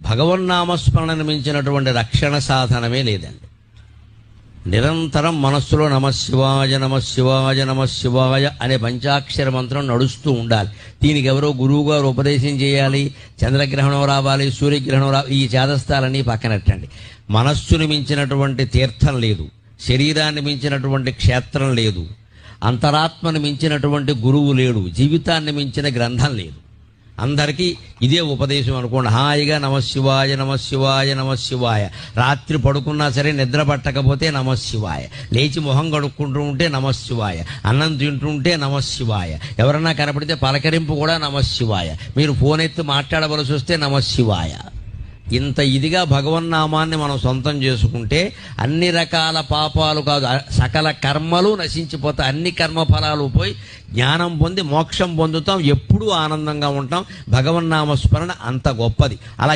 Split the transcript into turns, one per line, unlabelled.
భగవన్నామస్మరణను మించినటువంటి రక్షణ సాధనమే లేదండి. నిరంతరం మనస్సులో నమశివాయ నమశివాయ నమశివాయ అనే పంచాక్షర మంత్రం నడుస్తూ ఉండాలి. దీనికి ఎవరో గురువు గారు ఉపదేశం చేయాలి, చంద్రగ్రహణం రావాలి, సూర్యగ్రహణం రావాలి, ఈ చేదస్తాలన్నీ పక్కనట్టండి. మనస్సును మించినటువంటి తీర్థం లేదు, శరీరాన్ని మించినటువంటి క్షేత్రం లేదు, అంతరాత్మను మించినటువంటి గురువు లేడు, జీవితాన్ని మించిన గ్రంథం లేదు. అందరికీ ఇదే ఉపదేశం అనుకోండి. హాయిగా నమశివాయ నమశివాయ నమశివాయ. రాత్రి పడుకున్నా సరే నిద్ర పట్టకపోతే నమశివాయ, లేచి మొహం కడుక్కుంటూ ఉంటే నమశివాయ, అన్నం తింటుంటే నమశివాయ, ఎవరన్నా కనపడితే పలకరింపు కూడా నమశివాయ, మీరు ఫోన్ ఎత్తి మాట్లాడవలసి వస్తే నమశివాయ. ఇంత ఇదిగా భగవన్నామాన్ని మనం సొంతం చేసుకుంటే అన్ని రకాల పాపాలు కాదు, సకల కర్మలు నశించిపోతాయి. అన్ని కర్మఫలాలు పోయి జ్ఞానం పొంది మోక్షం పొందుతాం. ఎప్పుడూ ఆనందంగా ఉంటాం. భగవన్నామ స్మరణ అంత గొప్పది. అలా